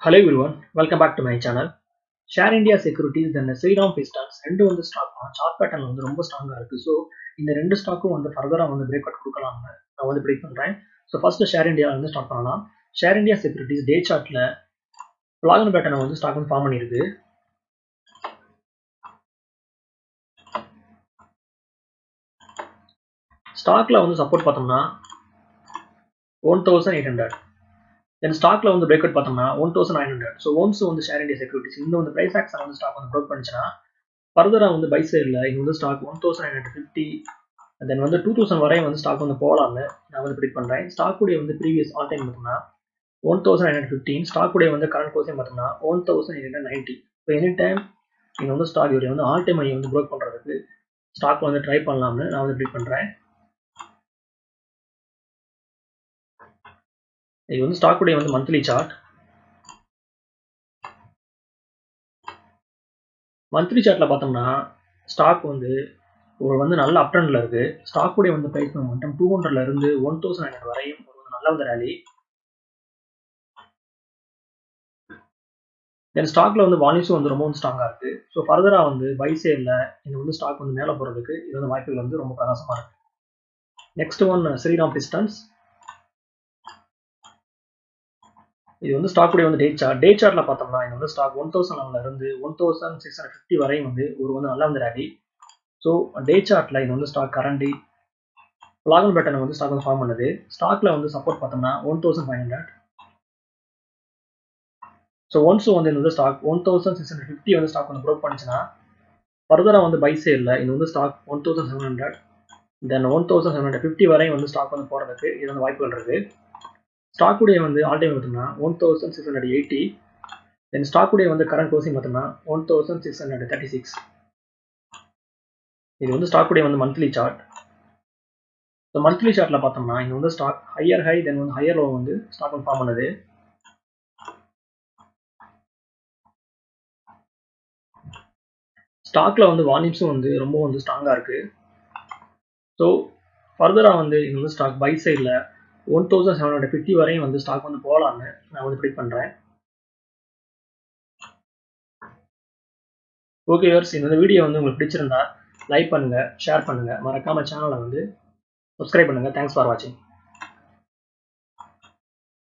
Hello everyone, welcome back to my channel. Share India Securities then Sriram Pistons ரெண்டு வந்து stock chart பேட்டர்ன்ல வந்து ரொம்ப ஸ்ட்ராங்கா இருக்கு. ஸோ இந்த ரெண்டு ஸ்டாக்கும் வந்து ஃபர்தரா வந்து பிரேக் அவுட் கொடுக்கலாம்னு நான் வந்து ப்ரெடிக்ட் பண்றேன். ஸோ ஃபர்ஸ்ட் ஷேர் இந்தியா வந்து ஸ்டார்ட் பண்ணலாம். ஷேர் இந்தியா செக்யூரிட்டிஸ் டே சார்ட்ல பிளாகன் பேட்டர்னை வந்து ஸ்டாக் வந்து ஃபார்ம் பண்ணியிருக்கு. ஸ்டாக்ல வந்து சப்போர்ட் பார்த்தோம்னா 1800. தென் ஸ்டாக்ல வந்து பிரேக் அவுட் பார்த்தோம்னா 1900. ஸோ ஒன்ஸ் வந்து ஷேர் இந்தியா செக்யூரிட்டிஸ் இந்த வந்து பிரைஸ் ஆக்ஷன் வந்து ஸ்டாக் வந்து ப்ரோக் பண்ணிச்சுன்னா ஃபர்தரா வந்து பை சைடில் இது வந்து ஸ்டாக் 1950 தென் வந்து 2000 வரை வந்து ஸ்டாக் வந்து போகலாம்னு நான் வந்து ப்ரெடிக்ட் பண்ணுறேன். ஸ்டாக்குடைய வந்து ப்ரீவியஸ் ஆல் டைம் பார்த்தோம்னா 1915, ஸ்டாக்குடைய வந்து கரண்ட் கோர்ஸையும் பார்த்தோம்னா 1890. இப்போ எனி டைம் நீங்கள் வந்து ஸ்டாக் இவரை வந்து ஆல் டைம் ஐ வந்து ப்ரோக் பண்ணுறதுக்கு ஸ்டாக் வந்து ட்ரை பண்ணலாம்னு நான் வந்து ப்ரெடிக்ட் பண்ணுறேன். இது வந்து ஸ்டாக்குடைய வந்து மந்த்லி சார்ட். மந்த்லி சார்ட்ல பார்த்தோம்னா ஸ்டாக் வந்து ஒரு வந்து நல்ல அப் ட்ரெண்ட்ல இருக்கு. ஸ்டாக்குடைய வந்து பிரைஸ் மொமெண்டம் 200ல இருந்து 1900 வரையும் ஒரு நல்ல வந்து ரேலி. தென் ஸ்டாக்ல வந்து வால்யூம்ஸும் வந்து ரொம்ப ஸ்ட்ராங்கா இருக்கு. ஸோ ஃபர்தரா வந்து பை சைடில் இந்த வந்து ஸ்டாக் வந்து மேலே போகிறதுக்கு இது வந்து வாய்ப்புகள் வந்து ரொம்ப பிரகாசமா இருக்கு. Next one Shriram Pistons. இது வந்து ஸ்டாக்குடைய வந்து டே சார்ட்ல பார்த்தோம்னா இது வந்து ஸ்டாக் 1011ல இருந்து 1650 வரையும் வந்து ஒரு வந்து நல்ல வந்து ரேலி. ஸோ டே சார்ட்ல இது வந்து ஸ்டாக் கரண்டி பிளாகன் பேட்டர்ன் வந்து ஸ்டாக் வந்து ஃபார்ம் பண்ணுது. ஸ்டாக்ல வந்து சப்போர்ட் பார்த்தோம்னா 1500. ஸோ ஒன்ஸ் வந்து இந்த வந்து ஸ்டாக் 1650 வந்து ஸ்டாக் வந்து ப்ரோக் பண்ணிச்சுன்னா ஃபர்தரா வந்து பை சைடில் இது வந்து ஸ்டாக் 1700 தென் 1750 வரையும் வந்து ஸ்டாக் வந்து போகிறதுக்கு இது வந்து வாய்ப்புகள் இருக்கு. ஸ்டாக்குடைய வந்து ஆல் டைம் பார்த்தோம்னா 1680. தென் ஸ்டாக்குடைய வந்து கரண்ட் க்ளோசிங் பார்த்தோம்னா 1636. இது வந்து ஸ்டாக்குடைய வந்து மந்த்லி சார்ட். ஸோ மந்த்லி சார்ட்ல பார்த்தோம்னா இது வந்து ஸ்டாக் ஹையர் ஹை தென் வந்து ஹையர் லோ வந்து ஸ்டாக் வந்து ஃபார்ம் பண்ணுது. ஸ்டாக்ல வந்து வால்யூம்ஸும் வந்து ரொம்ப வந்து ஸ்ட்ராங்கா இருக்கு. ஸோ ஃபர்தரா வந்து இது வந்து ஸ்டாக் பை சைடில் 1750 வரையும் வந்து ஸ்டாக் வந்து போகலாம்னு நான் வந்து ப்ரெடிக்ட் பண்றேன். ஓகே வியூவர்ஸ், இந்த வீடியோ வந்து உங்களுக்கு பிடிச்சிருந்தா லைக் பண்ணுங்க, ஷேர் பண்ணுங்க, மறக்காம சேனலை வந்து சப்ஸ்கிரைப் பண்ணுங்க. தேங்க்ஸ் ஃபார் வாட்சிங்.